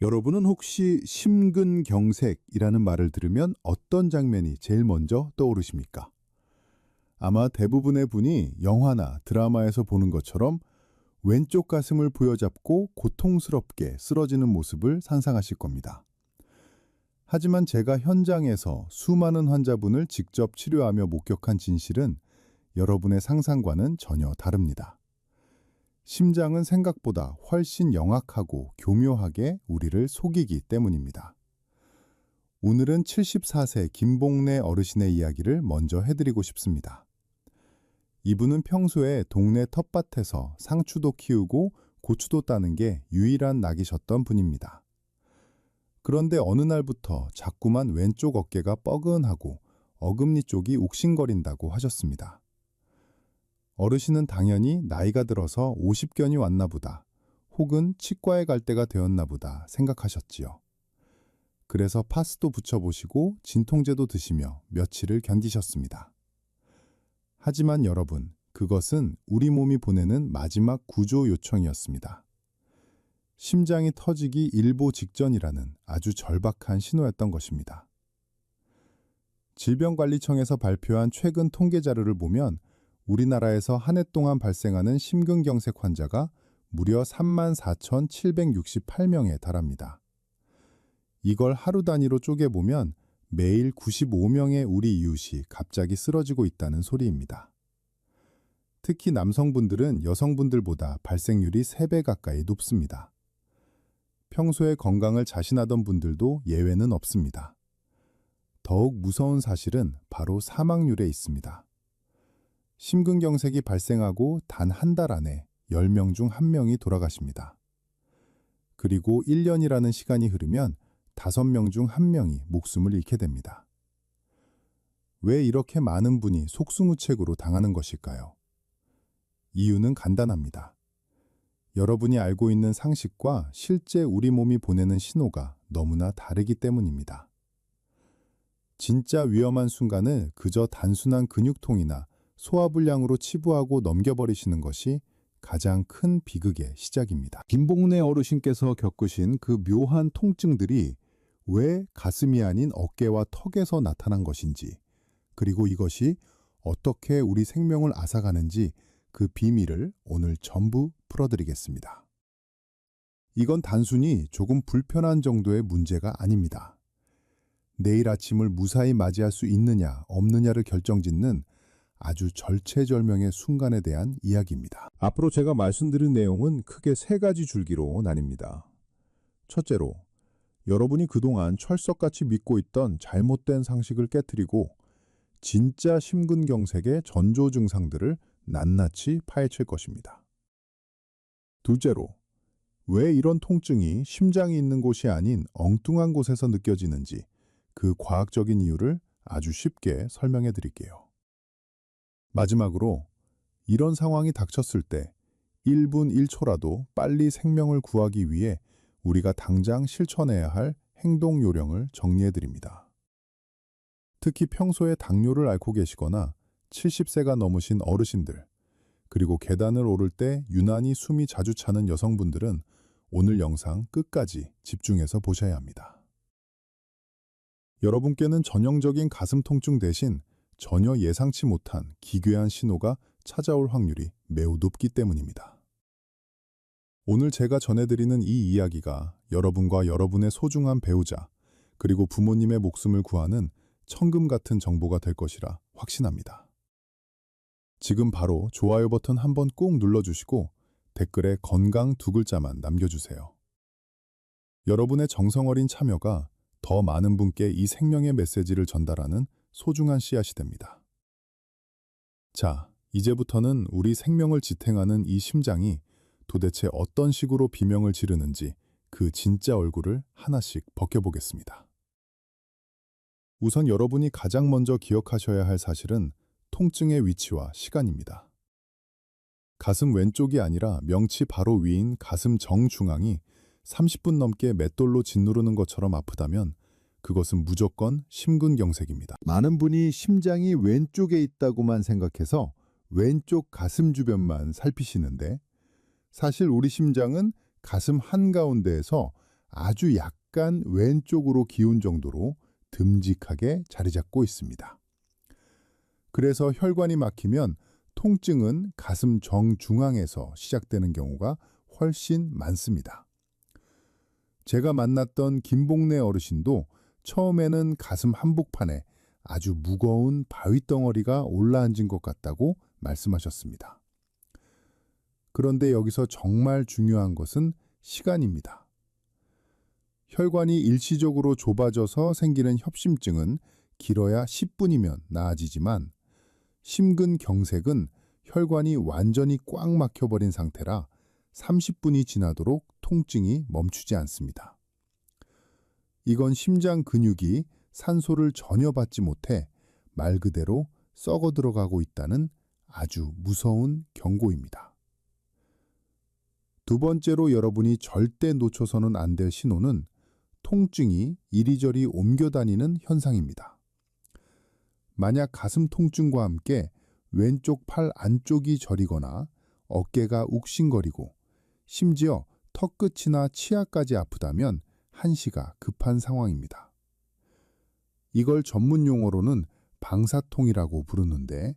여러분은 혹시 심근경색이라는 말을 들으면 어떤 장면이 제일 먼저 떠오르십니까? 아마 대부분의 분이 영화나 드라마에서 보는 것처럼 왼쪽 가슴을 부여잡고 고통스럽게 쓰러지는 모습을 상상하실 겁니다. 하지만 제가 현장에서 수많은 환자분을 직접 치료하며 목격한 진실은 여러분의 상상과는 전혀 다릅니다. 심장은 생각보다 훨씬 영악하고 교묘하게 우리를 속이기 때문입니다. 오늘은 74세 김봉래 어르신의 이야기를 먼저 해드리고 싶습니다. 이분은 평소에 동네 텃밭에서 상추도 키우고 고추도 따는 게 유일한 낙이셨던 분입니다. 그런데 어느 날부터 자꾸만 왼쪽 어깨가 뻐근하고 어금니 쪽이 욱신거린다고 하셨습니다. 어르신은 당연히 나이가 들어서 50견이 왔나 보다, 혹은 치과에 갈 때가 되었나 보다 생각하셨지요. 그래서 파스도 붙여보시고 진통제도 드시며 며칠을 견디셨습니다. 하지만 여러분, 그것은 우리 몸이 보내는 마지막 구조 요청이었습니다. 심장이 터지기 일보 직전이라는 아주 절박한 신호였던 것입니다. 질병관리청에서 발표한 최근 통계 자료를 보면 우리나라에서 한 해 동안 발생하는 심근경색 환자가 무려 34,768명에 달합니다. 이걸 하루 단위로 쪼개보면 매일 95명의 우리 이웃이 갑자기 쓰러지고 있다는 소리입니다. 특히 남성분들은 여성분들보다 발생률이 3배 가까이 높습니다. 평소에 건강을 자신하던 분들도 예외는 없습니다. 더욱 무서운 사실은 바로 사망률에 있습니다. 심근경색이 발생하고 단 한 달 안에 10명 중 1명이 돌아가십니다. 그리고 1년이라는 시간이 흐르면 5명 중 1명이 목숨을 잃게 됩니다. 왜 이렇게 많은 분이 속수무책으로 당하는 것일까요? 이유는 간단합니다. 여러분이 알고 있는 상식과 실제 우리 몸이 보내는 신호가 너무나 다르기 때문입니다. 진짜 위험한 순간을 그저 단순한 근육통이나 소화불량으로 치부하고 넘겨버리시는 것이 가장 큰 비극의 시작입니다. 김봉래 어르신께서 겪으신 그 묘한 통증들이 왜 가슴이 아닌 어깨와 턱에서 나타난 것인지, 그리고 이것이 어떻게 우리 생명을 앗아가는지 그 비밀을 오늘 전부 풀어드리겠습니다. 이건 단순히 조금 불편한 정도의 문제가 아닙니다. 내일 아침을 무사히 맞이할 수 있느냐 없느냐를 결정짓는 아주 절체절명의 순간에 대한 이야기입니다. 앞으로 제가 말씀드린 내용은 크게 3가지 줄기로 나뉩니다. 첫째로, 여러분이 그동안 철석같이 믿고 있던 잘못된 상식을 깨트리고 진짜 심근경색의 전조 증상들을 낱낱이 파헤칠 것입니다. 둘째로, 왜 이런 통증이 심장이 있는 곳이 아닌 엉뚱한 곳에서 느껴지는지 그 과학적인 이유를 아주 쉽게 설명해 드릴게요. 마지막으로, 이런 상황이 닥쳤을 때 1분 1초라도 빨리 생명을 구하기 위해 우리가 당장 실천해야 할 행동 요령을 정리해 드립니다. 특히 평소에 당뇨를 앓고 계시거나 70세가 넘으신 어르신들, 그리고 계단을 오를 때 유난히 숨이 자주 차는 여성분들은 오늘 영상 끝까지 집중해서 보셔야 합니다. 여러분께는 전형적인 가슴 통증 대신 전혀 예상치 못한 기괴한 신호가 찾아올 확률이 매우 높기 때문입니다. 오늘 제가 전해드리는 이 이야기가 여러분과 여러분의 소중한 배우자, 그리고 부모님의 목숨을 구하는 천금 같은 정보가 될 것이라 확신합니다. 지금 바로 좋아요 버튼 한번 꾹 눌러주시고 댓글에 건강 2글자만 남겨주세요. 여러분의 정성어린 참여가 더 많은 분께 이 생명의 메시지를 전달하는 소중한 씨앗이 됩니다. 자, 이제부터는 우리 생명을 지탱하는 이 심장이 도대체 어떤 식으로 비명을 지르는지 그 진짜 얼굴을 하나씩 벗겨보겠습니다. 우선 여러분이 가장 먼저 기억하셔야 할 사실은 통증의 위치와 시간입니다. 가슴 왼쪽이 아니라 명치 바로 위인 가슴 정중앙이 30분 넘게 맷돌로 짓누르는 것처럼 아프다면 그것은 무조건 심근경색입니다. 많은 분이 심장이 왼쪽에 있다고만 생각해서 왼쪽 가슴 주변만 살피시는데, 사실 우리 심장은 가슴 한가운데에서 아주 약간 왼쪽으로 기운 정도로 듬직하게 자리 잡고 있습니다. 그래서 혈관이 막히면 통증은 가슴 정중앙에서 시작되는 경우가 훨씬 많습니다. 제가 만났던 김봉래 어르신도 처음에는 가슴 한복판에 아주 무거운 바위덩어리가 올라앉은 것 같다고 말씀하셨습니다. 그런데 여기서 정말 중요한 것은 시간입니다. 혈관이 일시적으로 좁아져서 생기는 협심증은 길어야 10분이면 나아지지만 심근경색은 혈관이 완전히 꽉 막혀버린 상태라 30분이 지나도록 통증이 멈추지 않습니다. 이건 심장 근육이 산소를 전혀 받지 못해 말 그대로 썩어 들어가고 있다는 아주 무서운 경고입니다. 두 번째로 여러분이 절대 놓쳐서는 안 될 신호는 통증이 이리저리 옮겨 다니는 현상입니다. 만약 가슴 통증과 함께 왼쪽 팔 안쪽이 저리거나 어깨가 욱신거리고 심지어 턱끝이나 치아까지 아프다면 한시가 급한 상황입니다. 이걸 전문 용어로는 방사통이라고 부르는데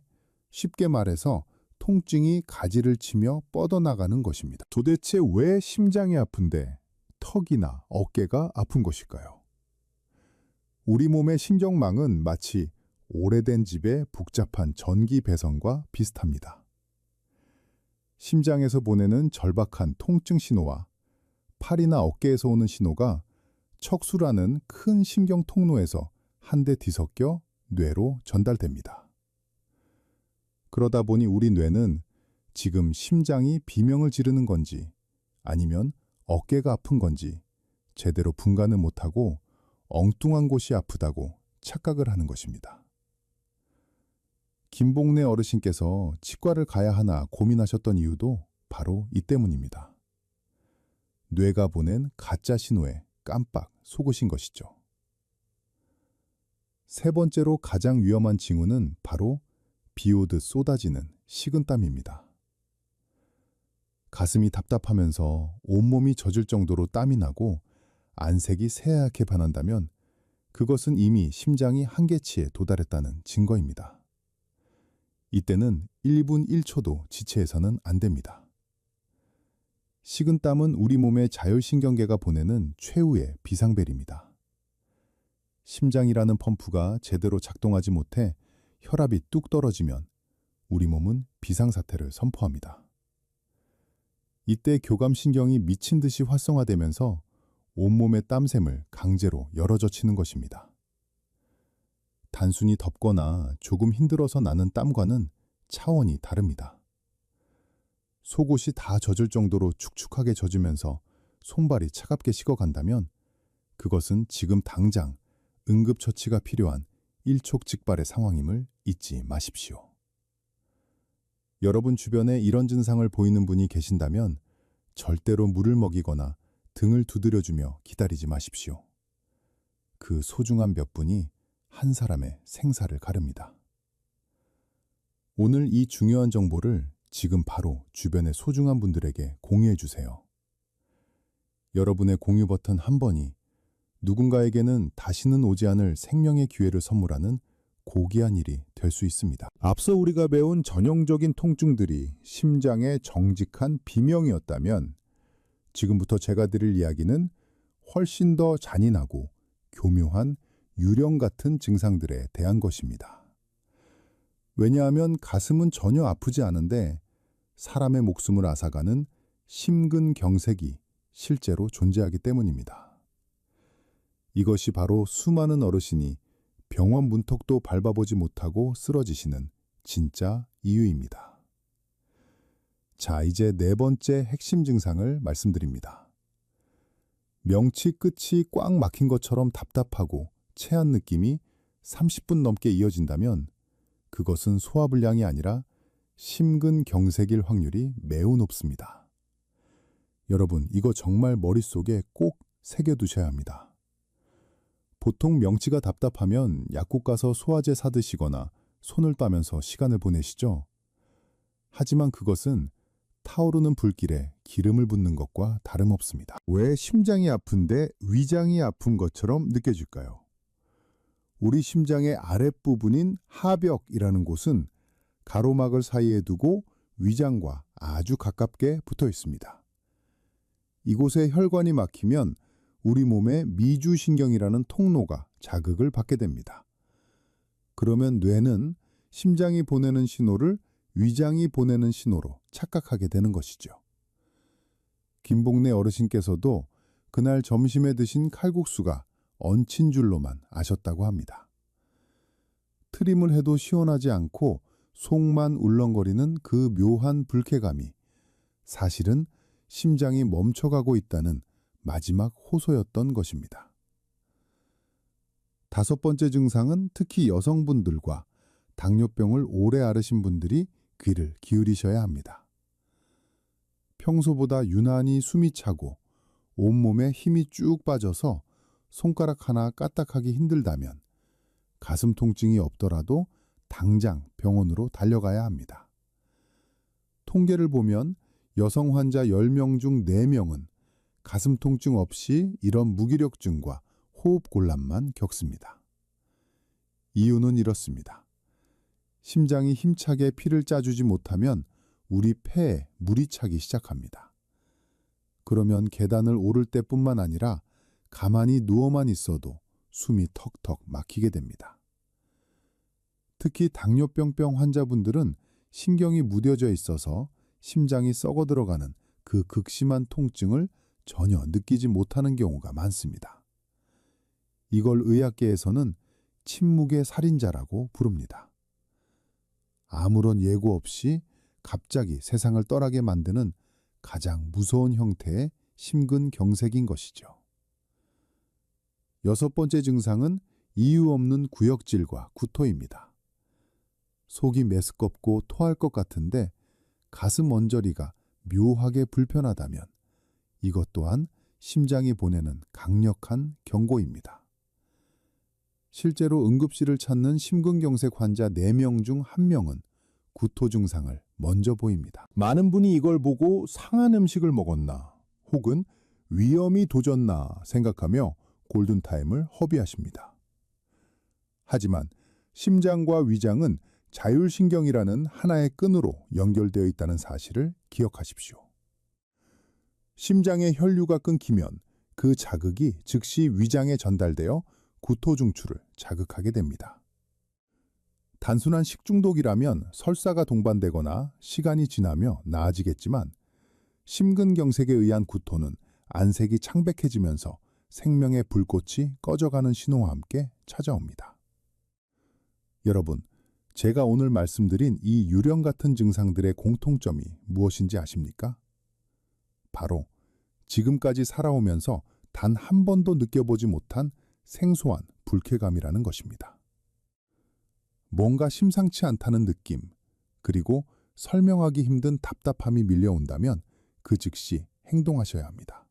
쉽게 말해서 통증이 가지를 치며 뻗어나가는 것입니다. 도대체 왜 심장이 아픈데 턱이나 어깨가 아픈 것일까요? 우리 몸의 신경망은 마치 오래된 집의 복잡한 전기 배선과 비슷합니다. 심장에서 보내는 절박한 통증 신호와 팔이나 어깨에서 오는 신호가 척수라는 큰 신경 통로에서 한데 뒤섞여 뇌로 전달됩니다. 그러다 보니 우리 뇌는 지금 심장이 비명을 지르는 건지 아니면 어깨가 아픈 건지 제대로 분간을 못하고 엉뚱한 곳이 아프다고 착각을 하는 것입니다. 김봉래 어르신께서 치과를 가야 하나 고민하셨던 이유도 바로 이 때문입니다. 뇌가 보낸 가짜 신호에 깜빡 속으신 것이죠. 세 번째로 가장 위험한 징후는 바로 비 오듯 쏟아지는 식은땀입니다. 가슴이 답답하면서 온몸이 젖을 정도로 땀이 나고 안색이 새하얗게 변한다면 그것은 이미 심장이 한계치에 도달했다는 증거입니다. 이때는 1분 1초도 지체해서는 안 됩니다. 식은땀은 우리 몸의 자율신경계가 보내는 최후의 비상벨입니다. 심장이라는 펌프가 제대로 작동하지 못해 혈압이 뚝 떨어지면 우리 몸은 비상사태를 선포합니다. 이때 교감신경이 미친 듯이 활성화되면서 온몸의 땀샘을 강제로 열어젖히는 것입니다. 단순히 덥거나 조금 힘들어서 나는 땀과는 차원이 다릅니다. 속옷이 다 젖을 정도로 축축하게 젖으면서 손발이 차갑게 식어간다면 그것은 지금 당장 응급처치가 필요한 일촉즉발의 상황임을 잊지 마십시오. 여러분 주변에 이런 증상을 보이는 분이 계신다면 절대로 물을 먹이거나 등을 두드려주며 기다리지 마십시오. 그 소중한 몇 분이 한 사람의 생사를 가릅니다. 오늘 이 중요한 정보를 지금 바로 주변의 소중한 분들에게 공유해 주세요. 여러분의 공유 버튼 한 번이 누군가에게는 다시는 오지 않을 생명의 기회를 선물하는 고귀한 일이 될 수 있습니다. 앞서 우리가 배운 전형적인 통증들이 심장의 정직한 비명이었다면 지금부터 제가 드릴 이야기는 훨씬 더 잔인하고 교묘한 유령 같은 증상들에 대한 것입니다. 왜냐하면 가슴은 전혀 아프지 않은데 사람의 목숨을 앗아가는 심근경색이 실제로 존재하기 때문입니다. 이것이 바로 수많은 어르신이 병원 문턱도 밟아보지 못하고 쓰러지시는 진짜 이유입니다. 자, 이제 네 번째 핵심 증상을 말씀드립니다. 명치 끝이 꽉 막힌 것처럼 답답하고 체한 느낌이 30분 넘게 이어진다면 그것은 소화불량이 아니라 심근경색일 확률이 매우 높습니다. 여러분, 이거 정말 머릿속에 꼭 새겨두셔야 합니다. 보통 명치가 답답하면 약국 가서 소화제 사드시거나 손을 따면서 시간을 보내시죠. 하지만 그것은 타오르는 불길에 기름을 붓는 것과 다름없습니다. 왜 심장이 아픈데 위장이 아픈 것처럼 느껴질까요? 우리 심장의 아랫부분인 하벽이라는 곳은 가로막을 사이에 두고 위장과 아주 가깝게 붙어 있습니다. 이곳에 혈관이 막히면 우리 몸의 미주신경이라는 통로가 자극을 받게 됩니다. 그러면 뇌는 심장이 보내는 신호를 위장이 보내는 신호로 착각하게 되는 것이죠. 김복래 어르신께서도 그날 점심에 드신 칼국수가 얹힌 줄로만 아셨다고 합니다. 트림을 해도 시원하지 않고 속만 울렁거리는 그 묘한 불쾌감이 사실은 심장이 멈춰가고 있다는 마지막 호소였던 것입니다. 5번째 증상은 특히 여성분들과 당뇨병을 오래 앓으신 분들이 귀를 기울이셔야 합니다. 평소보다 유난히 숨이 차고 온몸에 힘이 쭉 빠져서 손가락 하나 까딱하기 힘들다면 가슴 통증이 없더라도 당장 병원으로 달려가야 합니다. 통계를 보면 여성 환자 10명 중 4명은 가슴 통증 없이 이런 무기력증과 호흡곤란만 겪습니다. 이유는 이렇습니다. 심장이 힘차게 피를 짜주지 못하면 우리 폐에 물이 차기 시작합니다. 그러면 계단을 오를 때뿐만 아니라 가만히 누워만 있어도 숨이 턱턱 막히게 됩니다. 특히 당뇨병 환자분들은 신경이 무뎌져 있어서 심장이 썩어 들어가는 그 극심한 통증을 전혀 느끼지 못하는 경우가 많습니다. 이걸 의학계에서는 침묵의 살인자라고 부릅니다. 아무런 예고 없이 갑자기 세상을 떠나게 만드는 가장 무서운 형태의 심근경색인 것이죠. 6번째 증상은 이유 없는 구역질과 구토입니다. 속이 메스껍고 토할 것 같은데 가슴 언저리가 묘하게 불편하다면 이것 또한 심장이 보내는 강력한 경고입니다. 실제로 응급실을 찾는 심근경색 환자 4명 중 1명은 구토 증상을 먼저 보입니다. 많은 분이 이걸 보고 상한 음식을 먹었나 혹은 위험이 도졌나 생각하며 골든타임을 허비하십니다. 하지만 심장과 위장은 자율신경이라는 하나의 끈으로 연결되어 있다는 사실을 기억하십시오. 심장의 혈류가 끊기면 그 자극이 즉시 위장에 전달되어 구토 중추를 자극하게 됩니다. 단순한 식중독이라면 설사가 동반되거나 시간이 지나며 나아지겠지만 심근경색에 의한 구토는 안색이 창백해지면서 생명의 불꽃이 꺼져가는 신호와 함께 찾아옵니다. 여러분, 제가 오늘 말씀드린 이 유령 같은 증상들의 공통점이 무엇인지 아십니까? 바로 지금까지 살아오면서 단 한 번도 느껴보지 못한 생소한 불쾌감이라는 것입니다. 뭔가 심상치 않다는 느낌, 그리고 설명하기 힘든 답답함이 밀려온다면 그 즉시 행동하셔야 합니다.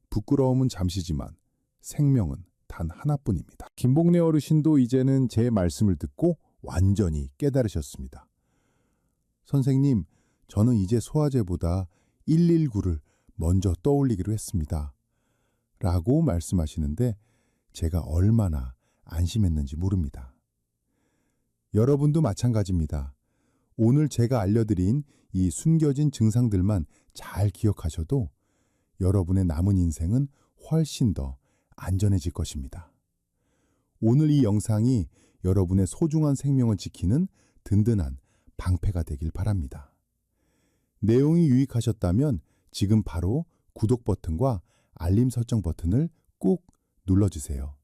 부끄러움은 잠시지만 생명은 단 하나뿐입니다. 김복래 어르신도 이제는 제 말씀을 듣고 완전히 깨달으셨습니다. 선생님, 저는 이제 소화제보다 119를 먼저 떠올리기로 했습니다. 라고 말씀하시는데 제가 얼마나 안심했는지 모릅니다. 여러분도 마찬가지입니다. 오늘 제가 알려드린 이 숨겨진 증상들만 잘 기억하셔도 여러분의 남은 인생은 훨씬 더 안전해질 것입니다. 오늘 이 영상이 여러분의 소중한 생명을 지키는 든든한 방패가 되길 바랍니다. 내용이 유익하셨다면 지금 바로 구독 버튼과 알림 설정 버튼을 꾹 눌러주세요.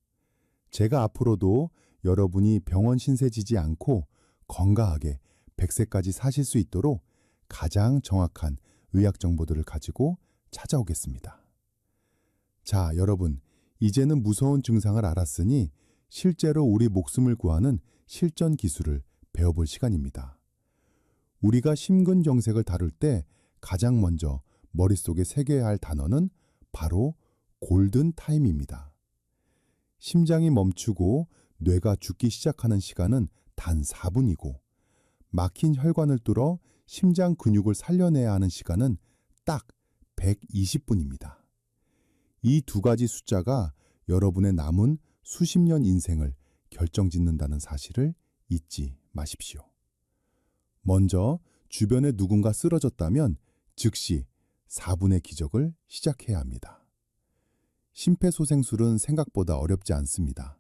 제가 앞으로도 여러분이 병원 신세 지지 않고 건강하게 100세까지 사실 수 있도록 가장 정확한 의학 정보들을 가지고 찾아오겠습니다. 자, 여러분, 이제는 무서운 증상을 알았으니 실제로 우리 목숨을 구하는 실전 기술을 배워볼 시간입니다. 우리가 심근경색을 다룰 때 가장 먼저 머릿속에 새겨야 할 단어는 바로 골든타임입니다. 심장이 멈추고 뇌가 죽기 시작하는 시간은 단 4분이고 막힌 혈관을 뚫어 심장 근육을 살려내야 하는 시간은 딱 120분입니다. 이 두 가지 숫자가 여러분의 남은 수십 년 인생을 결정짓는다는 사실을 잊지 마십시오. 먼저 주변에 누군가 쓰러졌다면 즉시 4분의 기적을 시작해야 합니다. 심폐소생술은 생각보다 어렵지 않습니다.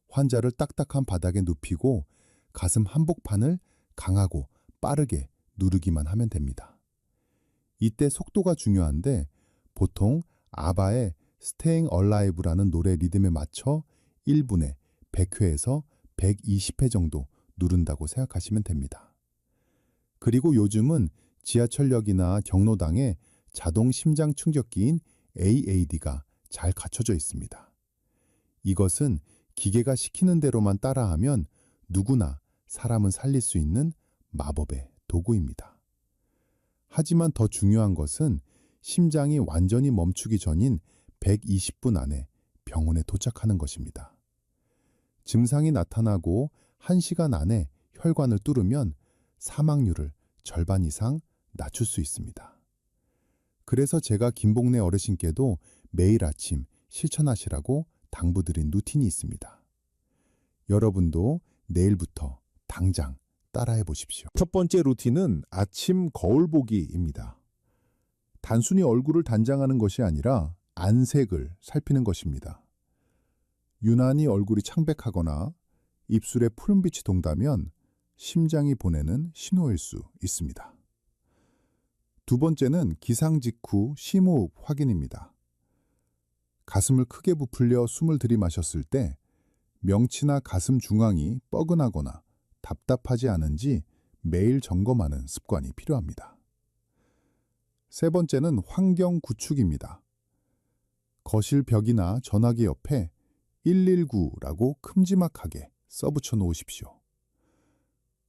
환자를 딱딱한 바닥에 눕히고 가슴 한복판을 강하고 빠르게 누르기만 하면 됩니다. 이때 속도가 중요한데 보통 아바의 Staying Alive라는 노래 리듬에 맞춰 1분에 100회에서 120회 정도 누른다고 생각하시면 됩니다. 그리고 요즘은 지하철역이나 경로당에 자동 심장 충격기인 AAD가 잘 갖춰져 있습니다. 이것은 기계가 시키는 대로만 따라하면 누구나 사람은 살릴 수 있는 마법의 도구입니다. 하지만 더 중요한 것은 심장이 완전히 멈추기 전인 120분 안에 병원에 도착하는 것입니다. 증상이 나타나고 1시간 안에 혈관을 뚫으면 사망률을 절반 이상 낮출 수 있습니다. 그래서 제가 김복래 어르신께도 매일 아침 실천하시라고 당부드린 루틴이 있습니다. 여러분도 내일부터 당장 따라해 보십시오. 첫 번째 루틴은 아침 거울 보기입니다. 단순히 얼굴을 단장하는 것이 아니라 안색을 살피는 것입니다. 유난히 얼굴이 창백하거나 입술에 푸른빛이 돈다면 심장이 보내는 신호일 수 있습니다. 두 번째는 기상 직후 심호흡 확인입니다. 가슴을 크게 부풀려 숨을 들이마셨을 때 명치나 가슴 중앙이 뻐근하거나 답답하지 않은지 매일 점검하는 습관이 필요합니다. 세 번째는 환경 구축입니다. 거실 벽이나 전화기 옆에 119라고 큼지막하게 써붙여 놓으십시오.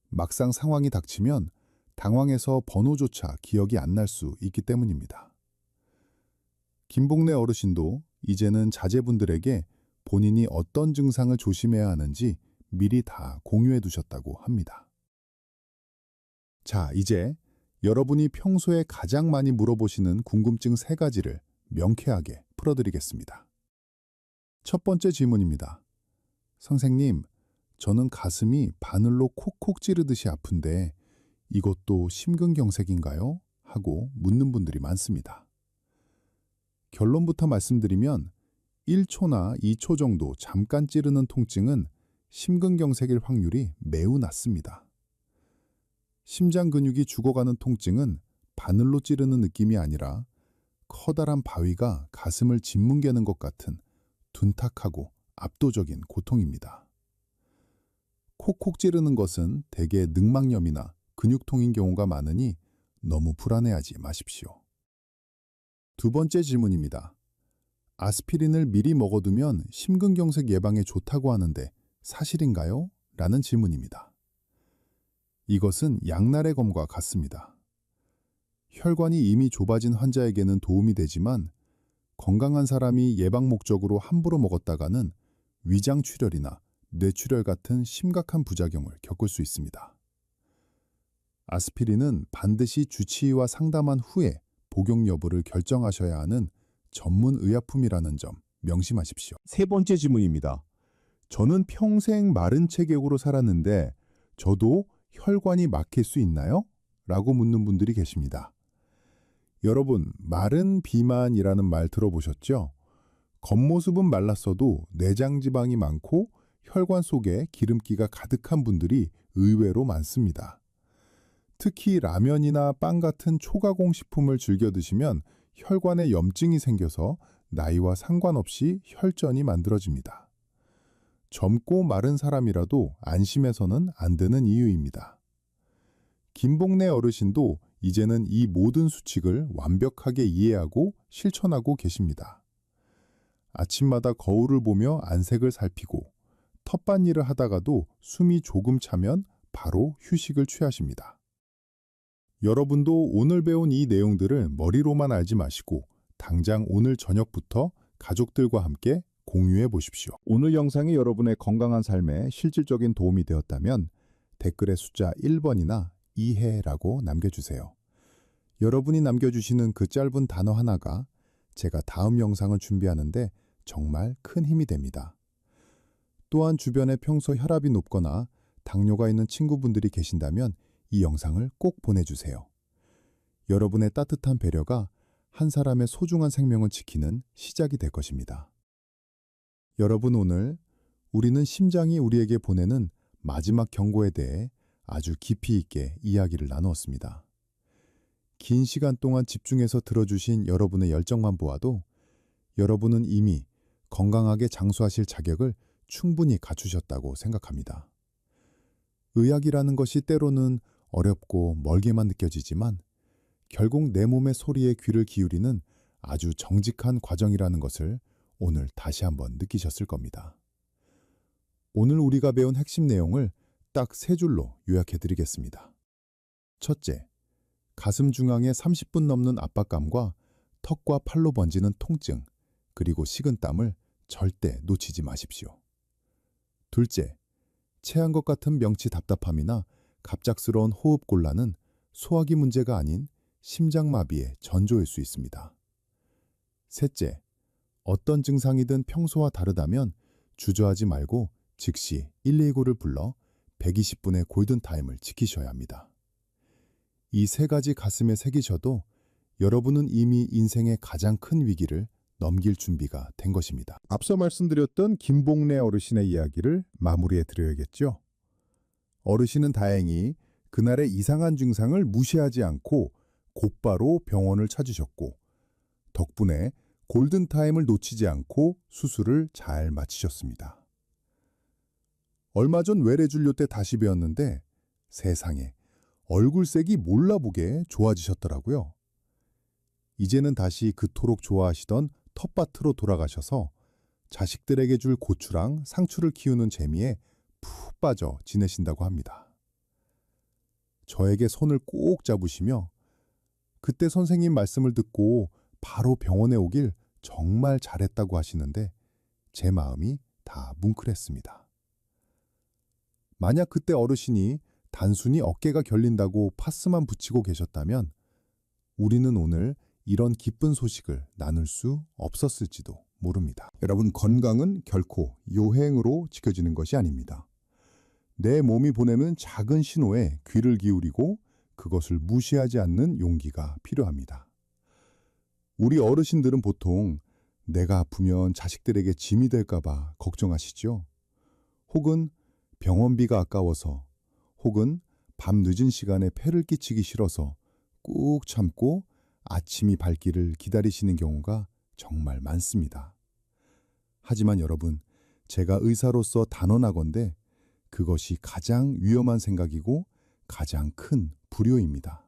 막상 상황이 닥치면 당황해서 번호조차 기억이 안 날 수 있기 때문입니다. 김복래 어르신도 이제는 자제분들에게 본인이 어떤 증상을 조심해야 하는지 미리 다 공유해 두셨다고 합니다. 자, 이제 여러분이 평소에 가장 많이 물어보시는 궁금증 3가지를 명쾌하게 풀어드리겠습니다. 첫 번째 질문입니다. 선생님, 저는 가슴이 바늘로 콕콕 찌르듯이 아픈데 이것도 심근경색인가요? 하고 묻는 분들이 많습니다. 결론부터 말씀드리면 1초나 2초 정도 잠깐 찌르는 통증은 심근경색일 확률이 매우 낮습니다. 심장 근육이 죽어가는 통증은 바늘로 찌르는 느낌이 아니라 커다란 바위가 가슴을 짓뭉개는 것 같은 둔탁하고 압도적인 고통입니다. 콕콕 찌르는 것은 대개 늑막염이나 근육통인 경우가 많으니 너무 불안해하지 마십시오. 두 번째 질문입니다. 아스피린을 미리 먹어두면 심근경색 예방에 좋다고 하는데 사실인가요? 라는 질문입니다. 이것은 양날의 검과 같습니다. 혈관이 이미 좁아진 환자에게는 도움이 되지만 건강한 사람이 예방 목적으로 함부로 먹었다가는 위장출혈이나 뇌출혈 같은 심각한 부작용을 겪을 수 있습니다. 아스피린은 반드시 주치의와 상담한 후에 복용 여부를 결정하셔야 하는 전문 의약품이라는 점 명심하십시오. 세 번째 질문입니다. 저는 평생 마른 체격으로 살았는데 저도 혈관이 막힐 수 있나요? 라고 묻는 분들이 계십니다. 여러분, 마른 비만이라는 말 들어보셨죠? 겉모습은 말랐어도 내장 지방이 많고 혈관 속에 기름기가 가득한 분들이 의외로 많습니다. 특히 라면이나 빵 같은 초가공 식품을 즐겨 드시면 혈관에 염증이 생겨서 나이와 상관없이 혈전이 만들어집니다. 젊고 마른 사람이라도 안심해서는 안 되는 이유입니다. 김복래 어르신도 이제는 이 모든 수칙을 완벽하게 이해하고 실천하고 계십니다. 아침마다 거울을 보며 안색을 살피고 텃밭일을 하다가도 숨이 조금 차면 바로 휴식을 취하십니다. 여러분도 오늘 배운 이 내용들을 머리로만 알지 마시고 당장 오늘 저녁부터 가족들과 함께 공유해 보십시오. 오늘 영상이 여러분의 건강한 삶에 실질적인 도움이 되었다면 댓글에 숫자 1번이나 이해라고 남겨주세요. 여러분이 남겨주시는 그 짧은 단어 하나가 제가 다음 영상을 준비하는데 정말 큰 힘이 됩니다. 또한 주변에 평소 혈압이 높거나 당뇨가 있는 친구분들이 계신다면 이 영상을 꼭 보내주세요. 여러분의 따뜻한 배려가 한 사람의 소중한 생명을 지키는 시작이 될 것입니다. 여러분, 오늘 우리는 심장이 우리에게 보내는 마지막 경고에 대해 아주 깊이 있게 이야기를 나누었습니다. 긴 시간 동안 집중해서 들어주신 여러분의 열정만 보아도 여러분은 이미 건강하게 장수하실 자격을 충분히 갖추셨다고 생각합니다. 의학이라는 것이 때로는 어렵고 멀게만 느껴지지만 결국 내 몸의 소리에 귀를 기울이는 아주 정직한 과정이라는 것을 오늘 다시 한번 느끼셨을 겁니다. 오늘 우리가 배운 핵심 내용을 딱 3줄로 요약해 드리겠습니다. 첫째, 가슴 중앙에 30분 넘는 압박감과 턱과 팔로 번지는 통증, 그리고 식은땀을 절대 놓치지 마십시오. 둘째, 체한 것 같은 명치 답답함이나 갑작스러운 호흡 곤란은 소화기 문제가 아닌 심장마비의 전조일 수 있습니다. 셋째, 어떤 증상이든 평소와 다르다면 주저하지 말고 즉시 119를 불러 120분의 골든타임을 지키셔야 합니다. 이 3가지 가슴에 새기셔도 여러분은 이미 인생의 가장 큰 위기를 넘길 준비가 된 것입니다. 앞서 말씀드렸던 김봉래 어르신의 이야기를 마무리해 드려야겠죠. 어르신은 다행히 그날의 이상한 증상을 무시하지 않고 곧바로 병원을 찾으셨고 덕분에 골든타임을 놓치지 않고 수술을 잘 마치셨습니다. 얼마 전 외래진료 때 다시 배웠는데 세상에 얼굴색이 몰라보게 좋아지셨더라고요. 이제는 다시 그토록 좋아하시던 텃밭으로 돌아가셔서 자식들에게 줄 고추랑 상추를 키우는 재미에 푹 빠져 지내신다고 합니다. 저에게 손을 꼭 잡으시며 그때 선생님 말씀을 듣고 바로 병원에 오길 정말 잘했다고 하시는데 제 마음이 다 뭉클했습니다. 만약 그때 어르신이 단순히 어깨가 결린다고 파스만 붙이고 계셨다면 우리는 오늘 이런 기쁜 소식을 나눌 수 없었을지도 모릅니다. 여러분, 건강은 결코 요행으로 지켜지는 것이 아닙니다. 내 몸이 보내는 작은 신호에 귀를 기울이고 그것을 무시하지 않는 용기가 필요합니다. 우리 어르신들은 보통 내가 아프면 자식들에게 짐이 될까봐 걱정하시죠? 혹은 병원비가 아까워서, 혹은 밤 늦은 시간에 폐를 끼치기 싫어서 꾹 참고 아침이 밝기를 기다리시는 경우가 정말 많습니다. 하지만 여러분, 제가 의사로서 단언하건대 그것이 가장 위험한 생각이고 가장 큰 불효입니다.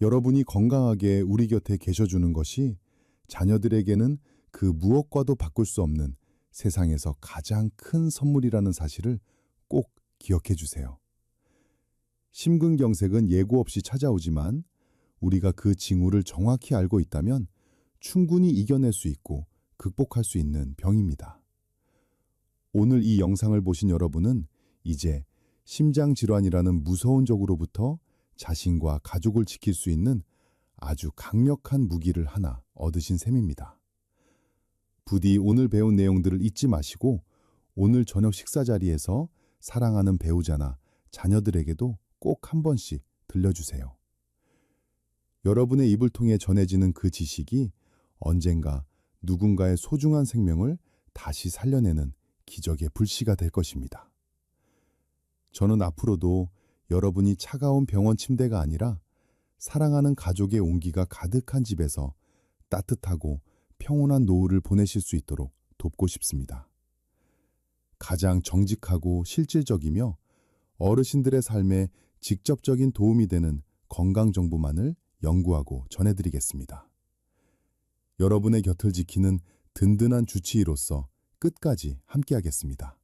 여러분이 건강하게 우리 곁에 계셔주는 것이 자녀들에게는 그 무엇과도 바꿀 수 없는 세상에서 가장 큰 선물이라는 사실을 꼭 기억해 주세요. 심근경색은 예고 없이 찾아오지만 우리가 그 징후를 정확히 알고 있다면 충분히 이겨낼 수 있고 극복할 수 있는 병입니다. 오늘 이 영상을 보신 여러분은 이제 심장질환이라는 무서운 적으로부터 자신과 가족을 지킬 수 있는 아주 강력한 무기를 하나 얻으신 셈입니다. 부디 오늘 배운 내용들을 잊지 마시고 오늘 저녁 식사 자리에서 사랑하는 배우자나 자녀들에게도 꼭 한 번씩 들려주세요. 여러분의 입을 통해 전해지는 그 지식이 언젠가 누군가의 소중한 생명을 다시 살려내는 기적의 불씨가 될 것입니다. 저는 앞으로도 여러분이 차가운 병원 침대가 아니라 사랑하는 가족의 온기가 가득한 집에서 따뜻하고 평온한 노후를 보내실 수 있도록 돕고 싶습니다. 가장 정직하고 실질적이며 어르신들의 삶에 직접적인 도움이 되는 건강 정보만을 연구하고 전해드리겠습니다. 여러분의 곁을 지키는 든든한 주치의로서 끝까지 함께하겠습니다.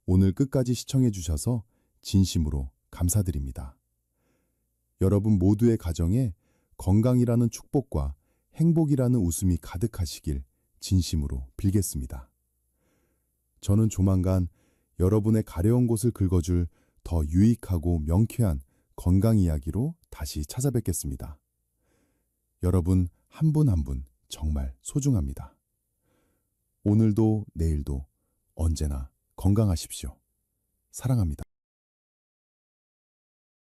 오늘 끝까지 시청해 주셔서 진심으로 감사드립니다. 여러분 모두의 가정에 건강이라는 축복과 행복이라는 웃음이 가득하시길 진심으로 빌겠습니다. 저는 조만간 여러분의 가려운 곳을 긁어줄 더 유익하고 명쾌한 건강 이야기로 다시 찾아뵙겠습니다. 여러분 한 분 한 분 정말 소중합니다. 오늘도 내일도 언제나 건강하십시오. 사랑합니다.